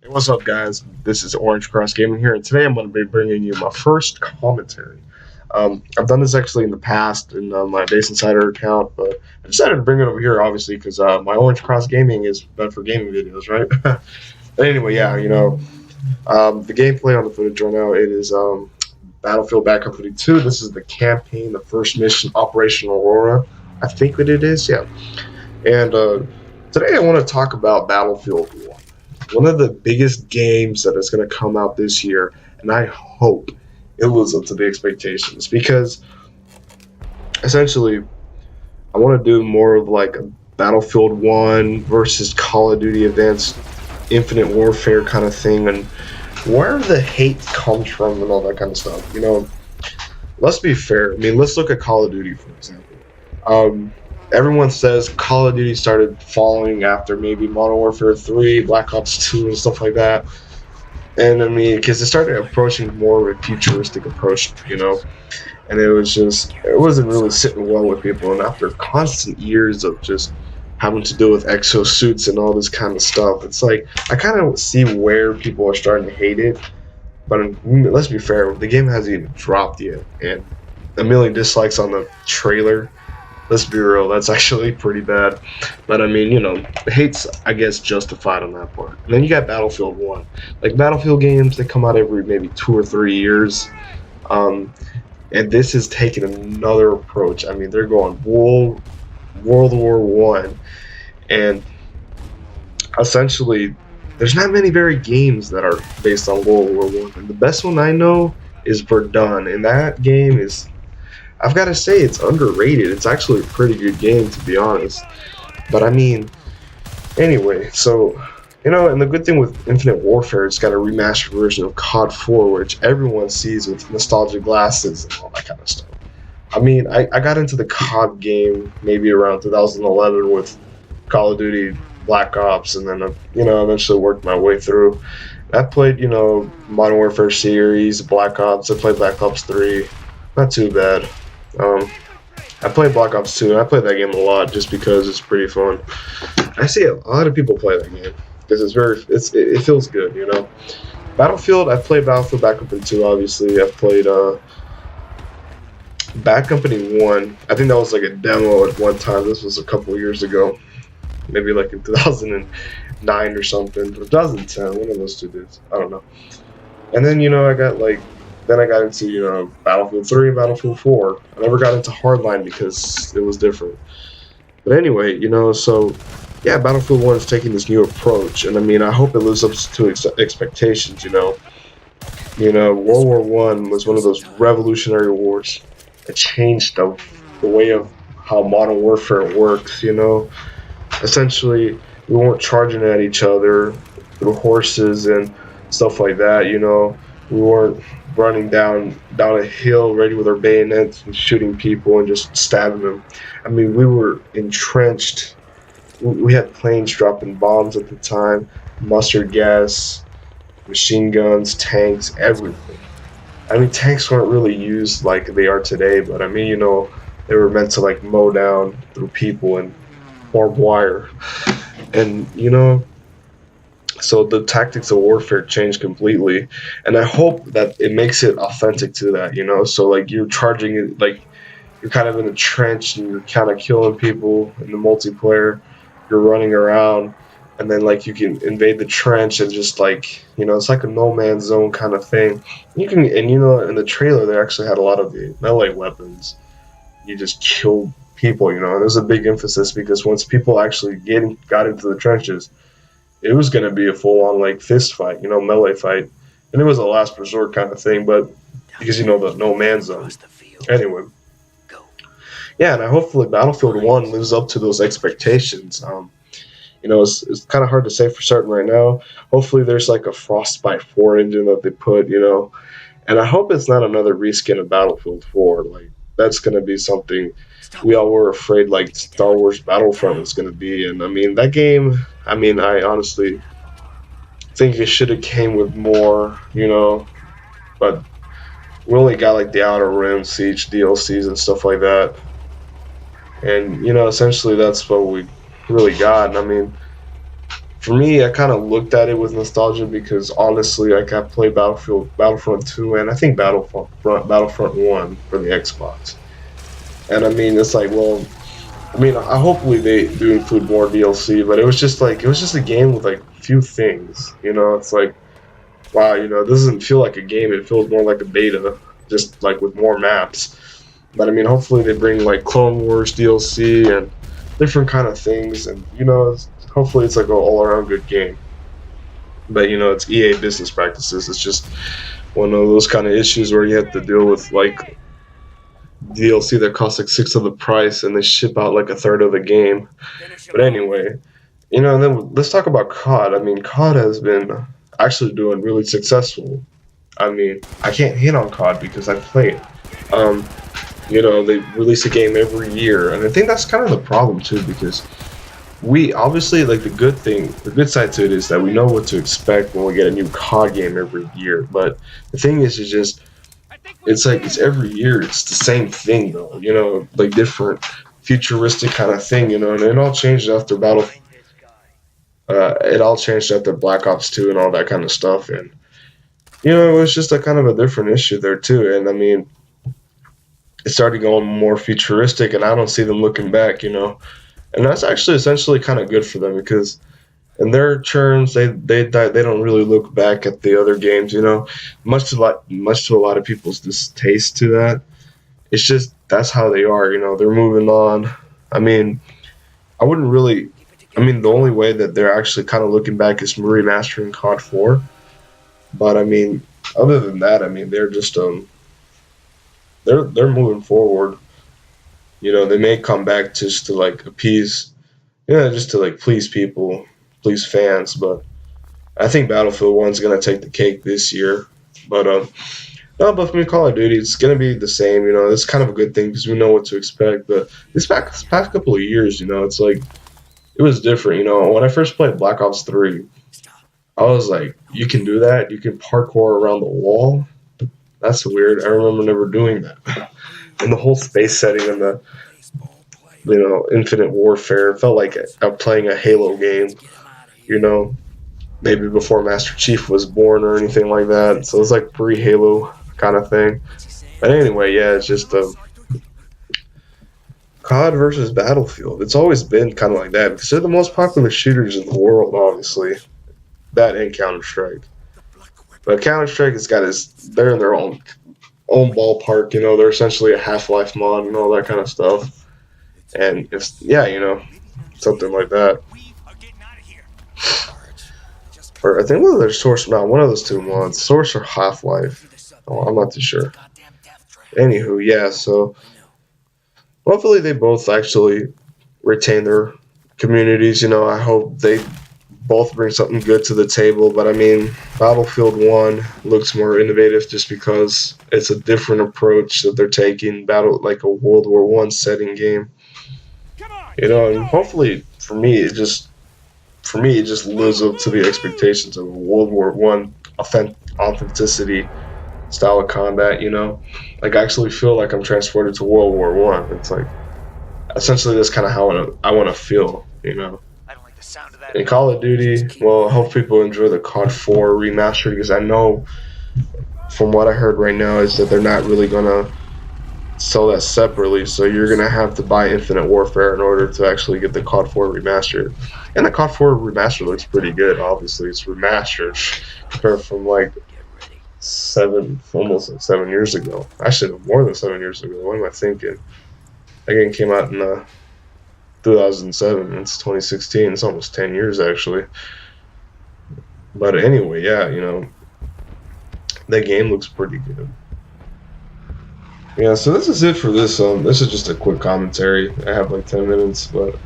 Hey, what's up, guys? This is Orange Cross Gaming here, and today I'm going to be bringing you my first commentary. I've done this actually in the past in my Base Insider account, but I decided to bring it over here, obviously, because my Orange Cross Gaming is meant for gaming videos, right? But anyway, yeah, the gameplay on the footage right now, it is Battlefield Bad Company 2. This is the campaign, the first mission, Operation Aurora. I think that it is, yeah. And today I want to talk about Battlefield 1, one of the biggest games that is going to come out this year, and I hope it lives up to the expectations because essentially I want to do more of like a Battlefield 1 versus Call of Duty Advanced Infinite Warfare kind of thing, and where the hate comes from and all that kind of stuff. Let's be fair. I mean, let's look at Call of Duty, for example. Everyone says Call of Duty started falling after maybe Modern Warfare 3, Black Ops 2, and stuff like that. And I mean, because it started approaching more of a futuristic approach, and it wasn't really sitting well with people. And after constant years of just having to deal with exosuits and all this kind of stuff, it's like I kind of see where people are starting to hate it. But let's be fair, the game hasn't even dropped yet, and a million dislikes on the trailer. Let's be real, that's actually pretty bad. But I mean, the hate's, I guess, justified on that part. And then you got Battlefield 1. Like, Battlefield games, they come out every maybe 2 or 3 years. And this is taking another approach. I mean, they're going World War One. And essentially, there's not many very games that are based on World War One. And the best one I know is Verdun. And that game is, I've got to say, it's underrated. It's actually a pretty good game, to be honest. But I mean, anyway, so, and the good thing with Infinite Warfare, it's got a remastered version of COD 4, which everyone sees with nostalgia glasses and all that kind of stuff. I mean, I got into the COD game maybe around 2011 with Call of Duty Black Ops, and then, eventually worked my way through. I played, Modern Warfare series, Black Ops. I played Black Ops 3. Not too bad. I played Black Ops 2, and I played that game a lot just because it's pretty fun. I see a lot of people play that game because it feels good, Battlefield, I've played Battlefield Bad Company 2, obviously. I've played Bad Company 1. I think that was like a demo at one time. This was a couple of years ago. Maybe like in 2009 or something. Or 2010, one of those two dudes. I don't know. And then, then I got into, Battlefield 3 and Battlefield 4. I never got into Hardline because it was different. But anyway, so, yeah, Battlefield 1 is taking this new approach. And, I mean, I hope it lives up to expectations, World War One was one of those revolutionary wars. It changed the way of how modern warfare works, Essentially, we weren't charging at each other through horses and stuff like that, We weren't running down a hill ready with our bayonets and shooting people and just stabbing them. I mean, we were entrenched. We had planes dropping bombs at the time, mustard gas, machine guns, tanks, everything. I mean, tanks weren't really used like they are today, but I mean, they were meant to like mow down through people and barbed wire. And, so the tactics of warfare changed completely, and I hope that it makes it authentic to that, So like you're charging it, like you're kind of in a trench and you're kind of killing people in the multiplayer. You're running around, and then like you can invade the trench and just like it's like a no man's zone kind of thing. You can, and in the trailer they actually had a lot of the melee weapons. You just kill people, and there's a big emphasis because once people actually got into the trenches, it was going to be a full-on like fist fight, melee fight, and it was a last resort kind of thing. But because the no man's zone. Anyway, yeah, and hopefully Battlefield 1 lives up to those expectations. It's kind of hard to say for certain right now. Hopefully there's like a Frostbite 4 engine that they put, and I hope it's not another reskin of Battlefield 4. Like that's going to be something we all were afraid like Star Wars Battlefront was going to be. And I mean, that game, I honestly think it should have came with more, but we only got like the Outer Rim Siege DLCs and stuff like that. And, essentially that's what we really got. And I mean, for me, I kind of looked at it with nostalgia because honestly, like I played Battlefront 2, and I think Battlefront 1 for the Xbox. And I mean, it's like, well, I mean, I hopefully they do include more DLC, but it was just a game with like few things. You know, it's like, wow, you know, this doesn't feel like a game. It feels more like a beta, just like with more maps. But I mean, hopefully they bring like Clone Wars DLC and different kind of things, and you know, hopefully it's like an all around good game. But you know, it's EA business practices. It's just one of those kind of issues where you have to deal with like DLC that costs like six of the price, and they ship out like a third of the game. But anyway, you know, and then let's talk about COD. I mean, COD has been actually doing really successful. I mean, I can't hate on COD because I play it. Um, you know, they release a game every year, and I think that's kind of the problem too because we obviously like the good side to it is that we know what to expect when we get a new COD game every year. But the thing is just it's like it's every year it's the same thing though, you know, like different futuristic kind of thing, you know, and it all changed after it all changed after Black Ops 2 and all that kind of stuff, and you know, it was just a kind of a different issue there too, and I mean, it started going more futuristic, and I don't see them looking back, you know, and that's actually essentially kind of good for them because in their terms, they don't really look back at the other games, you know, much to a lot of people's distaste to that. It's just that's how they are, you know. They're moving on. I mean, I wouldn't really. I mean, the only way that they're actually kind of looking back is remastering COD 4. But I mean, other than that, I mean, they're just they're moving forward. You know, they may come back just to like appease, yeah, just to like please people, please fans. But I think Battlefield 1's gonna take the cake this year. But no, but for me, Call of Duty, it's gonna be the same. You know, it's kind of a good thing because we know what to expect. But this past couple of years, you know, it's like it was different. You know, when I first played Black Ops 3, I was like, you can do that. You can parkour around the wall. That's weird. I remember never doing that. And the whole space setting and the Infinite Warfare felt like I'm playing a Halo game. You know, maybe before Master Chief was born or anything like that. So it's like pre-Halo kind of thing. But anyway, yeah, it's just COD versus Battlefield. It's always been kind of like that because they're the most popular shooters in the world, obviously. That and Counter Strike. But Counter Strike has got they're in their own ballpark. You know, they're essentially a Half-Life mod and all that kind of stuff. And if yeah, you know, something like that. Or I think one of their Source, no, one of those two mods, Source or Half-Life. Oh, I'm not too sure. Anywho, yeah, so hopefully they both actually retain their communities. You know, I hope they both bring something good to the table. But I mean, Battlefield 1 looks more innovative just because it's a different approach that they're taking. Battle like a World War One setting game. You know, and hopefully for me it just lives up to the expectations of a World War One authenticity style of combat. You know, like I actually feel like I'm transported to World War One. It's like essentially that's kind of how I want to feel. You know. In Call of Duty, well, I hope people enjoy the COD 4 remaster because I know from what I heard right now is that they're not really gonna sell that separately. So you're gonna have to buy Infinite Warfare in order to actually get the COD 4 remaster. And the COD 4 remaster looks pretty good. Obviously, it's remastered compared from like almost like 7 years ago. Actually, more than 7 years ago. What am I thinking? That game came out in 2007. It's 2016. It's almost 10 years actually. But anyway, yeah, you know, that game looks pretty good. Yeah, so this is it for this. This is just a quick commentary. I have like 10 minutes, but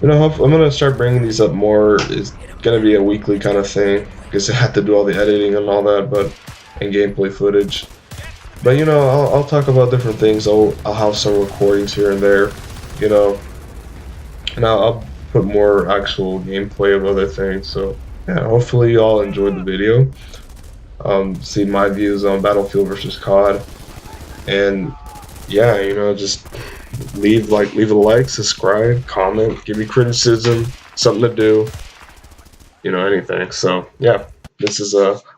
you know, I'm gonna start bringing these up more. It's gonna be a weekly kind of thing because I have to do all the editing and all that, but and gameplay footage. But you know, I'll talk about different things. I'll have some recordings here and there, you know, and I'll put more actual gameplay of other things. So yeah, hopefully you all enjoyed the video. See my views on Battlefield versus COD, and yeah, you know, just leave a like, subscribe, comment, give me criticism, something to do. anything. So yeah, this is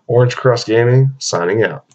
Orange Crust Gaming signing out.